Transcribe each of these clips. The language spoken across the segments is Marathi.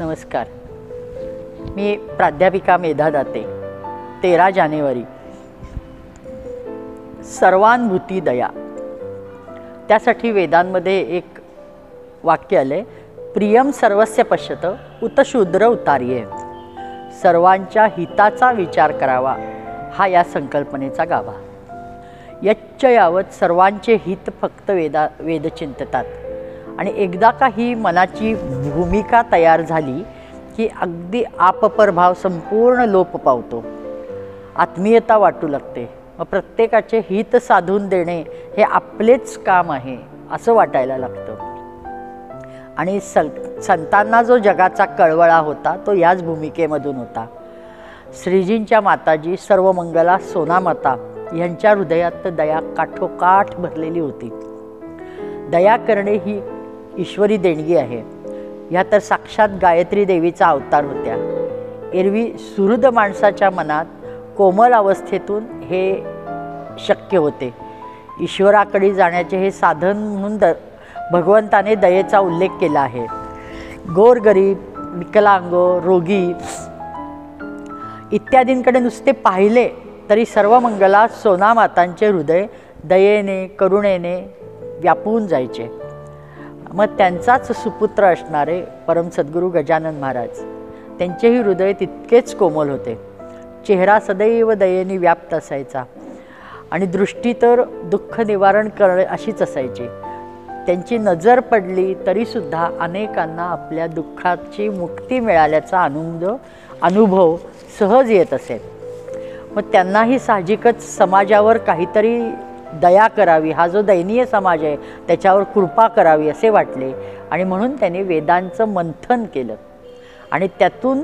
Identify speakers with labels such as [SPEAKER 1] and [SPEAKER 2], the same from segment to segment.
[SPEAKER 1] नमस्कार. मी प्राध्यापिका मेधा दाते. 13 जानेवारी. सर्वानुभूती दया. त्यासाठी वेदांमध्ये एक वाक्य आले, प्रियम सर्वस्य पश्यत उत शूद्र उतार्ये. सर्वांच्या हिताचा विचार करावा हा या संकल्पनेचा गाभा. यच्च यावत सर्वांचे हित फक्त वेद चिंततात. आणि एकदा का ही मनाची भूमिका तयार झाली की अगदी आपपरभाव संपूर्ण लोप पावतो. आत्मीयता वाटू लागते. मग प्रत्येकाचे हित साधून देणे हे आपलेच काम आहे असं वाटायला लागतं. आणि संतांना जो जगाचा कळवळा होता तो याच भूमिकेमधून होता. श्रीजींच्या माताजी सर्वमंगला सोनामाता यांच्या हृदयात दया काठोकाठ भरलेली होती. दया करणे ही ईश्वरी देणगी आहे. ह्या तर साक्षात गायत्री देवीचा अवतार होत्या. एरवी सुहृद माणसाच्या मनात कोमल अवस्थेतून हे शक्य होते. ईश्वराकडे जाण्याचे हे साधन म्हणून भगवंताने दयेचा उल्लेख केला आहे. गोरगरीब, विकलांग, रोगी इत्यादींकडे नुसते पाहिले तरी सर्व मंगला सोनामातांचे हृदय दयेने करुणेने व्यापून जायचे. मग त्यांचाच सुपुत्र असणारे परम सद्गुरू गजानन महाराज, त्यांचेही हृदय तितकेच कोमल होते. चेहरा सदैव दयेने व्याप्त असायचा आणि दृष्टी तर दुःख निवारण करणे अशीच असायची. त्यांची नजर पडली तरीसुद्धा अनेकांना आपल्या दुःखाची मुक्ती मिळाल्याचा अनुभव सहज येत असेल. मग त्यांनाही साहजिकच समाजावर काहीतरी दया करावी, हा जो दयनीय समाज आहे त्याच्यावर कृपा करावी असे वाटले. आणि म्हणून त्यांनी वेदांचं मंथन केलं. आणि त्यातून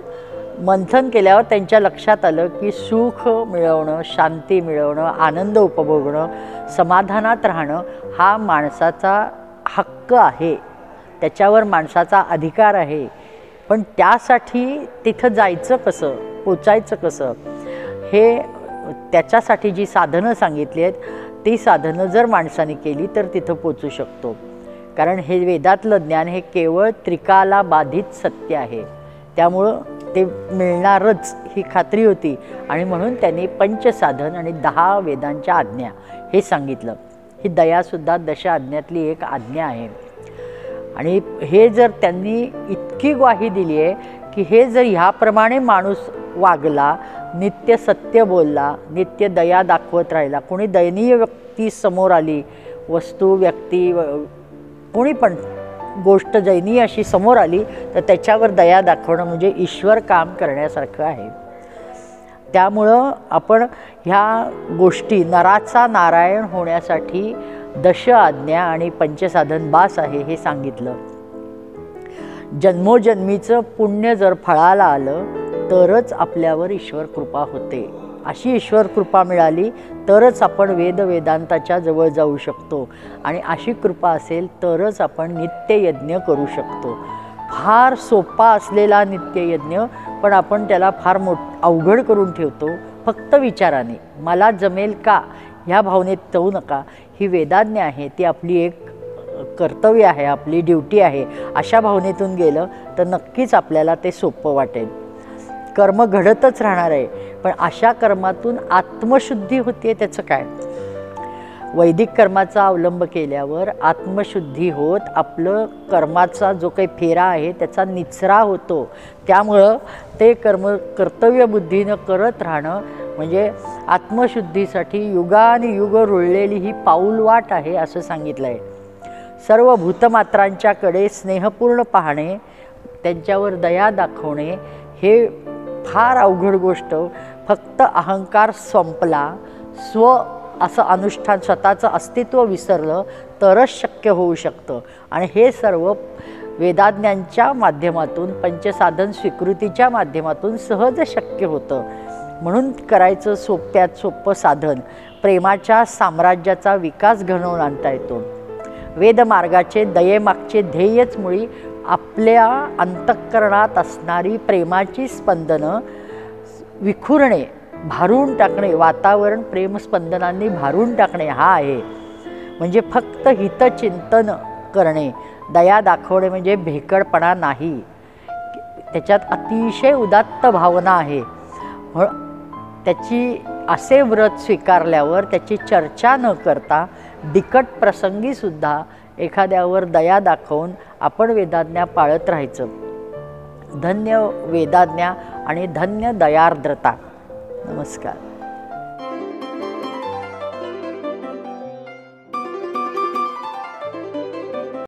[SPEAKER 1] मंथन केल्यावर त्यांच्या लक्षात आलं की सुख मिळवणं, शांती मिळवणं, आनंद उपभोगणं, समाधानात राहणं हा माणसाचा हक्क आहे, त्याच्यावर माणसाचा अधिकार आहे. पण त्यासाठी तिथं जायचं कसं, पोचायचं कसं, हे त्याच्यासाठी जी साधनं सांगितली आहेत ती साधनं जर माणसाने केली तर तिथं पोचू शकतो. कारण हे वेदातलं ज्ञान हे केवळ त्रिकाला बाधित सत्य आहे. त्यामुळं ते मिळणारच ही खात्री होती. आणि म्हणून त्यांनी पंचसाधन आणि 10 वेदांच्या आज्ञा हे सांगितलं. ही दयासुद्धा 10 आज्ञातली एक आज्ञा आहे. आणि हे जर त्यांनी इतकी ग्वाही दिली आहे की हे जर ह्याप्रमाणे माणूस वागला, नित्य सत्य बोलला, नित्य दया दाखवत राहिला, कोणी दयनीय व्यक्ती समोर आली, वस्तू व्यक्ती कोणी पण गोष्ट दयनीय अशी समोर आली तर त्याच्यावर दया दाखवणं म्हणजे ईश्वर काम करण्यासारखं आहे. त्यामुळं आपण ह्या गोष्टी नराचा नारायण होण्यासाठी 10 आज्ञा आणि पंचसाधन बास आहे हे सांगितलं. जन्मोजन्मीचं पुण्य जर फळाला आलं तरच आपल्यावर ईश्वर कृपा होते. अशी ईश्वर कृपा मिळाली तरच आपण वेदांताच्या जवळ जाऊ शकतो. आणि अशी कृपा असेल तरच आपण नित्ययज्ञ करू शकतो. फार सोपा असलेला नित्ययज्ञ पण आपण त्याला फार अवघड करून ठेवतो. फक्त विचाराने मला जमेल का ह्या भावनेत जाऊ नका. ही वेदाज्ञा आहे, ती आपली एक कर्तव्य आहे, आपली ड्युटी आहे. अशा भावनेतून गेलं तर नक्कीच आपल्याला ते सोपं वाटेल. कर्म घडतच राहणार आहे पण अशा कर्मातून आत्मशुद्धी होते. त्याचं काय, वैदिक कर्माचा अवलंब केल्यावर आत्मशुद्धी होत आपलं कर्माचा जो काही फेरा आहे त्याचा निचरा होतो. त्यामुळं ते कर्म कर्तव्यबुद्धीनं करत राहणं म्हणजे आत्मशुद्धीसाठी युगानुयुग रुळलेली ही पाऊलवाट आहे असं सांगितलं आहे. सर्व भूतमात्रांच्याकडे स्नेहपूर्ण पाहणे, त्यांच्यावर दया दाखवणे हे फार अवघड गोष्ट. फक्त अहंकार संपला, असं अनुष्ठान स्वतःचं अस्तित्व विसरलं तरच शक्य होऊ शकतं. आणि हे सर्व वेदाज्ञांच्या माध्यमातून, पंचसाधन स्वीकृतीच्या माध्यमातून सहज शक्य होतं. म्हणून करायचं सोप्यात सोपं साधन प्रेमाच्या साम्राज्याचा विकास घडवून आणता येतो. वेदमार्गाचे दयेमागचे ध्येयच मुळी आपल्या अंतःकरणात असणारी प्रेमाची स्पंदनं विखुरणे, भारून टाकणे, वातावरण प्रेमस्पंदनांनी भारून टाकणे हा आहे. म्हणजे फक्त हितचिंतन करणे, दया दाखवणे म्हणजे भेकडपणा नाही. त्याच्यात अतिशय उदात्त भावना आहे. त्याची असे व्रत स्वीकारल्यावर त्याची चर्चा न करता बिकट प्रसंगीसुद्धा एखाद्यावर दया दाखवून आपण वेदाज्ञा पाळत राहायचं. धन्य वेदाज्ञा आणि धन्य दयार्द्रता. नमस्कार.